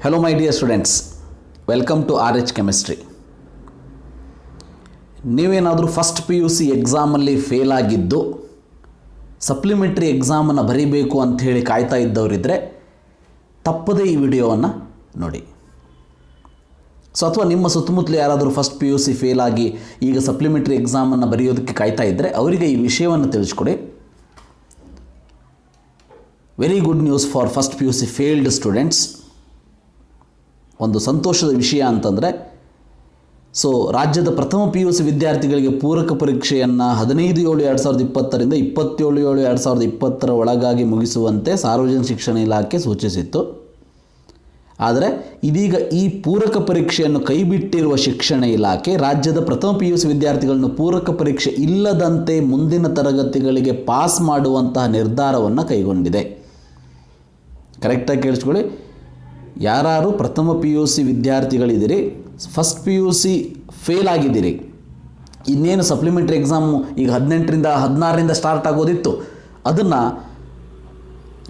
Hello my dear students, welcome to RHchemistry. ನೀವೇನಾದರೂ first PUC ಎಕ್ಸಾಮಲ್ಲಿ fail ಆಗಿದ್ದು supplementary ಎಕ್ಸಾಮನ್ನು ಬರೀಬೇಕು ಅಂಥೇಳಿ ಕಾಯ್ತಾ ಇದ್ದವರಿದ್ದರೆ ತಪ್ಪದೇ ಈ ವಿಡಿಯೋವನ್ನು ನೋಡಿ. ಅಥವಾ ನಿಮ್ಮ ಸುತ್ತಮುತ್ತಲು ಯಾರಾದರೂ ಫಸ್ಟ್ PUC ಫೇಲ್ ಆಗಿ ಈಗ ಸಪ್ಲಿಮೆಂಟ್ರಿ ಎಕ್ಸಾಮನ್ನು ಬರೆಯೋದಕ್ಕೆ ಕಾಯ್ತಾ ಇದ್ದರೆ ಅವರಿಗೆ ಈ ವಿಷಯವನ್ನು ತಿಳಿಸ್ಕೊಡಿ. Very good news for first PUC failed students. ಒಂದು ಸಂತೋಷದ ವಿಷಯ ಅಂತಂದರೆ ರಾಜ್ಯದ ಪ್ರಥಮ PUC ವಿದ್ಯಾರ್ಥಿಗಳಿಗೆ ಪೂರಕ ಪರೀಕ್ಷೆಯನ್ನು 15/7/2020ರಿಂದ 27/7/2020 ಒಳಗಾಗಿ ಮುಗಿಸುವಂತೆ ಸಾರ್ವಜನಿಕ ಶಿಕ್ಷಣ ಇಲಾಖೆ ಸೂಚಿಸಿತ್ತು. ಆದರೆ ಇದೀಗ ಈ ಪೂರಕ ಪರೀಕ್ಷೆಯನ್ನು ಕೈಬಿಟ್ಟಿರುವ ಶಿಕ್ಷಣ ಇಲಾಖೆ ರಾಜ್ಯದ ಪ್ರಥಮ PUC ವಿದ್ಯಾರ್ಥಿಗಳನ್ನು ಪೂರಕ ಪರೀಕ್ಷೆ ಇಲ್ಲದಂತೆ ಮುಂದಿನ ತರಗತಿಗಳಿಗೆ ಪಾಸ್ ಮಾಡುವಂತಹ ನಿರ್ಧಾರವನ್ನು ಕೈಗೊಂಡಿದೆ. ಕರೆಕ್ಟಾಗಿ ಕೇಳಿಸ್ಕೊಳ್ಳಿ. ಯಾರು ಪ್ರಥಮ PUC ವಿದ್ಯಾರ್ಥಿಗಳಿದ್ದೀರಿ, ಫಸ್ಟ್ PUC ಫೇಲ್ ಆಗಿದ್ದೀರಿ, ಇನ್ನೇನು ಸಪ್ಲಿಮೆಂಟ್ರಿ ಎಕ್ಸಾಮು ಈಗ 16ರಿಂದ ಸ್ಟಾರ್ಟ್ ಆಗೋದಿತ್ತು, ಅದನ್ನು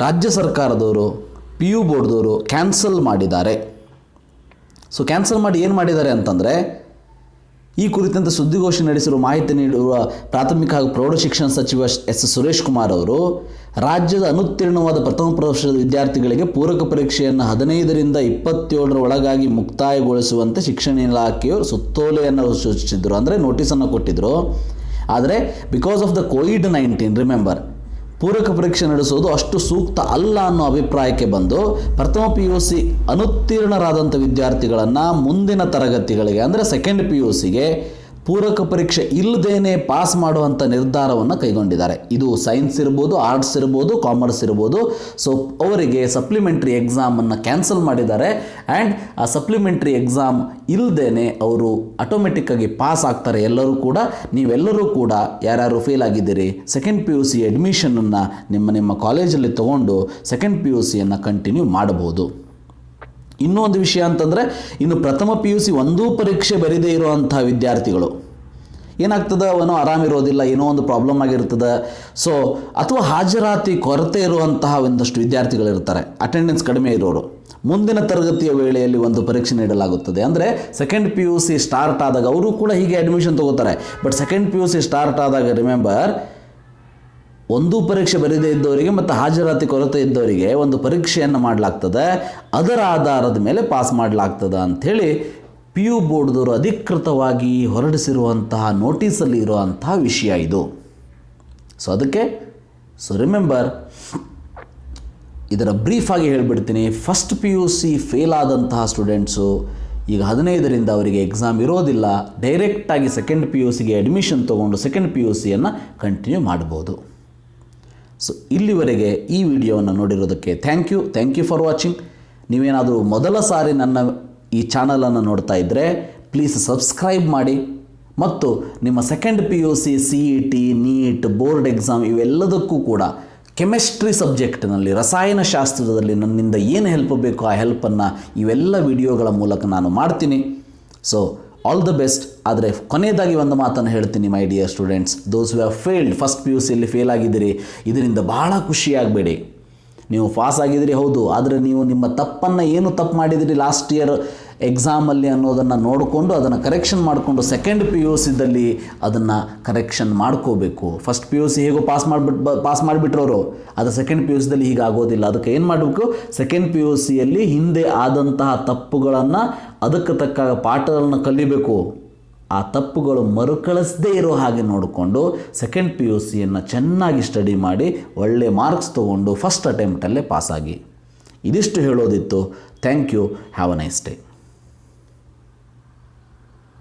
ರಾಜ್ಯ ಸರ್ಕಾರದವರು PU ಬೋರ್ಡ್ದವರು ಕ್ಯಾನ್ಸಲ್ ಮಾಡಿದ್ದಾರೆ. ಕ್ಯಾನ್ಸಲ್ ಮಾಡಿ ಏನು ಮಾಡಿದ್ದಾರೆ ಅಂತಂದರೆ, ಈ ಕುರಿತಂತೆ ಸುದ್ದಿಗೋಷ್ಠಿ ನಡೆಸಿರುವ ಮಾಹಿತಿ ನೀಡಿರುವ ಪ್ರಾಥಮಿಕ ಹಾಗೂ ಪ್ರೌಢಶಿಕ್ಷಣ ಸಚಿವ ಎಸ್ ಸುರೇಶ್ ಕುಮಾರ್ ಅವರು ರಾಜ್ಯದ ಅನುತ್ತೀರ್ಣವಾದ ಪ್ರಥಮ ವರ್ಷದ ವಿದ್ಯಾರ್ಥಿಗಳಿಗೆ ಪೂರಕ ಪರೀಕ್ಷೆಯನ್ನು 15ರಿಂದ 27 ಒಳಗಾಗಿ ಮುಕ್ತಾಯಗೊಳಿಸುವಂತೆ ಶಿಕ್ಷಣ ಇಲಾಖೆಯು ಸುತ್ತೋಲೆಯನ್ನು ಸೂಚಿಸಿದರು, ಅಂದರೆ ನೋಟಿಸನ್ನು ಕೊಟ್ಟಿದ್ದರು. ಆದರೆ because of the COVID-19 remember, ಪೂರಕ ಪರೀಕ್ಷೆ ನಡೆಸೋದು ಅಷ್ಟು ಸೂಕ್ತ ಅಲ್ಲ ಅನ್ನೋ ಅಭಿಪ್ರಾಯಕ್ಕೆ ಬಂದು ಪ್ರಥಮ PUC ಅನುತ್ತೀರ್ಣರಾದಂಥ ವಿದ್ಯಾರ್ಥಿಗಳನ್ನು ಮುಂದಿನ ತರಗತಿಗಳಿಗೆ ಅಂದರೆ ಸೆಕೆಂಡ್ PUCಗೆ ಪೂರಕ ಪರೀಕ್ಷೆ ಇಲ್ಲದೇನೆ ಪಾಸ್ ಮಾಡುವಂಥ ನಿರ್ಧಾರವನ್ನು ಕೈಗೊಂಡಿದ್ದಾರೆ. ಇದು ಸೈನ್ಸ್ ಇರ್ಬೋದು, ಆರ್ಟ್ಸ್ ಇರ್ಬೋದು, ಕಾಮರ್ಸ್ ಇರ್ಬೋದು. ಅವರಿಗೆ ಸಪ್ಲಿಮೆಂಟ್ರಿ ಎಕ್ಸಾಮನ್ನು ಕ್ಯಾನ್ಸಲ್ ಮಾಡಿದ್ದಾರೆ. ಆ್ಯಂಡ್ ಆ ಸಪ್ಲಿಮೆಂಟ್ರಿ ಎಕ್ಸಾಮ್ ಇಲ್ಲದೇನೆ ಅವರು ಆಟೋಮೆಟಿಕ್ಕಾಗಿ ಪಾಸ್ ಆಗ್ತಾರೆ. ನೀವೆಲ್ಲರೂ ಕೂಡ ಯಾರ್ಯಾರು ಫೇಲ್ ಆಗಿದ್ದೀರಿ ಸೆಕೆಂಡ್ PUC ಅಡ್ಮಿಷನನ್ನು ನಿಮ್ಮ ಕಾಲೇಜಲ್ಲಿ ತೊಗೊಂಡು ಸೆಕೆಂಡ್ PUCಯನ್ನು ಕಂಟಿನ್ಯೂ ಮಾಡಬಹುದು. ಇನ್ನೂ ಒಂದು ವಿಷಯ ಅಂತಂದರೆ, ಇನ್ನು ಪ್ರಥಮ PUC ಒಂದೂ ಪರೀಕ್ಷೆ ಬರೀದೇ ಇರುವಂಥ ವಿದ್ಯಾರ್ಥಿಗಳು ಏನಾಗ್ತದೆ, ಅವನು ಆರಾಮಿರೋದಿಲ್ಲ, ಏನೋ ಒಂದು ಪ್ರಾಬ್ಲಮ್ ಆಗಿರ್ತದೆ. ಅಥವಾ ಹಾಜರಾತಿ ಕೊರತೆ ಇರುವಂತಹ ಒಂದಷ್ಟು ವಿದ್ಯಾರ್ಥಿಗಳಿರ್ತಾರೆ, ಅಟೆಂಡೆನ್ಸ್ ಕಡಿಮೆ ಇರೋರು. ಮುಂದಿನ ತರಗತಿಯ ವೇಳೆಯಲ್ಲಿ ಒಂದು ಪರೀಕ್ಷೆ ನೀಡಲಾಗುತ್ತದೆ. ಅಂದರೆ ಸೆಕೆಂಡ್ PUC ಸ್ಟಾರ್ಟ್ ಆದಾಗ ಅವರು ಕೂಡ ಹೀಗೆ ಅಡ್ಮಿಷನ್ ತಗೋತಾರೆ. ಬಟ್ ಸೆಕೆಂಡ್ PUC ಸ್ಟಾರ್ಟ್ ಆದಾಗ ರಿಮೆಂಬರ್, ಒಂದೂ ಪರೀಕ್ಷೆ ಬರೀದೇ ಇದ್ದವರಿಗೆ ಮತ್ತು ಹಾಜರಾತಿ ಕೊರತೆ ಇದ್ದವರಿಗೆ ಒಂದು ಪರೀಕ್ಷೆಯನ್ನು ಮಾಡಲಾಗ್ತದೆ, ಅದರ ಆಧಾರದ ಮೇಲೆ ಪಾಸ್ ಮಾಡಲಾಗ್ತದೆ ಅಂಥೇಳಿ PU ಬೋರ್ಡ್ದವರು ಅಧಿಕೃತವಾಗಿ ಹೊರಡಿಸಿರುವಂತಹ ನೋಟಿಸಲ್ಲಿ ಇರುವಂತಹ ವಿಷಯ ಇದು. ಅದಕ್ಕೆ ರಿಮೆಂಬರ್, ಇದರ ಬ್ರೀಫಾಗಿ ಹೇಳಿಬಿಡ್ತೀನಿ. ಫಸ್ಟ್ PUC ಫೇಲ್ ಆದಂತಹ ಸ್ಟೂಡೆಂಟ್ಸು ಈಗ 15ರಿಂದ ಅವರಿಗೆ ಎಕ್ಸಾಮ್ ಇರೋದಿಲ್ಲ, ಡೈರೆಕ್ಟಾಗಿ ಸೆಕೆಂಡ್ PUCಗೆ ಅಡ್ಮಿಷನ್ ತೊಗೊಂಡು ಸೆಕೆಂಡ್ PUCಯನ್ನು ಕಂಟಿನ್ಯೂ ಮಾಡ್ಬೋದು. ಇಲ್ಲಿವರೆಗೆ ಈ ವಿಡಿಯೋವನ್ನು ನೋಡಿರೋದಕ್ಕೆ ಥ್ಯಾಂಕ್ ಯು ಫಾರ್ ವಾಚಿಂಗ್. ನೀವೇನಾದರೂ ಮೊದಲ ಸಾರಿ ನನ್ನ ಈ ಚಾನಲನ್ನು ನೋಡ್ತಾ ಇದ್ದರೆ ಪ್ಲೀಸ್ ಸಬ್ಸ್ಕ್ರೈಬ್ ಮಾಡಿ. ಮತ್ತು ನಿಮ್ಮ second PUC, CET, NEET, board exam ಇವೆಲ್ಲದಕ್ಕೂ ಕೂಡ ಕೆಮಿಸ್ಟ್ರಿ ಸಬ್ಜೆಕ್ಟ್ನಲ್ಲಿ, ರಸಾಯನಶಾಸ್ತ್ರದಲ್ಲಿ ನನ್ನಿಂದ ಏನು ಹೆಲ್ಪ್ ಬೇಕೋ ಆ ಹೆಲ್ಪನ್ನು ಇವೆಲ್ಲ ವಿಡಿಯೋಗಳ ಮೂಲಕ ನಾನು ಮಾಡ್ತೀನಿ. All the best. ಆದರೆ ಕೊನೆಯದಾಗಿ ಒಂದು ಮಾತನ್ನು ಹೇಳ್ತೀನಿ, my dear students, those have failed, first PUCಯಲ್ಲಿ ಫೇಲ್ ಆಗಿದ್ದೀರಿ, ಇದರಿಂದ ಭಾಳ ಖುಷಿಯಾಗಬೇಡಿ. ನೀವು ಪಾಸ್ ಆಗಿದ್ದೀರಿ ಹೌದು, ಆದರೆ ನೀವು ನಿಮ್ಮ ತಪ್ಪನ್ನು ಏನು ತಪ್ಪು ಮಾಡಿದಿರಿ ಲಾಸ್ಟ್ ಇಯರ್ ಎಕ್ಸಾಮಲ್ಲಿ ಅನ್ನೋದನ್ನು ನೋಡಿಕೊಂಡು ಅದನ್ನು ಕರೆಕ್ಷನ್ ಮಾಡಿಕೊಂಡು ಸೆಕೆಂಡ್ PUCದಲ್ಲಿ ಅದನ್ನು ಕರೆಕ್ಷನ್ ಮಾಡ್ಕೋಬೇಕು. ಫಸ್ಟ್ PUC ಹೇಗೋ ಪಾಸ್ ಮಾಡಿಬಿಟ್ರವರು, ಅದು ಸೆಕೆಂಡ್ PUCದಲ್ಲಿ ಹೀಗೆ ಆಗೋದಿಲ್ಲ. ಅದಕ್ಕೆ ಏನು ಮಾಡಬೇಕು, ಸೆಕೆಂಡ್ PUCಯಲ್ಲಿ ಹಿಂದೆ ಆದಂತಹ ತಪ್ಪುಗಳನ್ನು ಅದಕ್ಕೆ ತಕ್ಕ ಪಾಠಗಳನ್ನು ಕಲಿಬೇಕು. ಆ ತಪ್ಪುಗಳು ಮರುಕಳಿಸದೇ ಇರೋ ಹಾಗೆ ನೋಡಿಕೊಂಡು ಸೆಕೆಂಡ್ PUCಯನ್ನು ಚೆನ್ನಾಗಿ ಸ್ಟಡಿ ಮಾಡಿ ಒಳ್ಳೆ ಮಾರ್ಕ್ಸ್ ತೊಗೊಂಡು ಫಸ್ಟ್ ಅಟೆಂಪ್ಟಲ್ಲೇ ಪಾಸಾಗಿ. ಇದಿಷ್ಟು ಹೇಳೋದಿತ್ತು. Thank you. Have a nice day.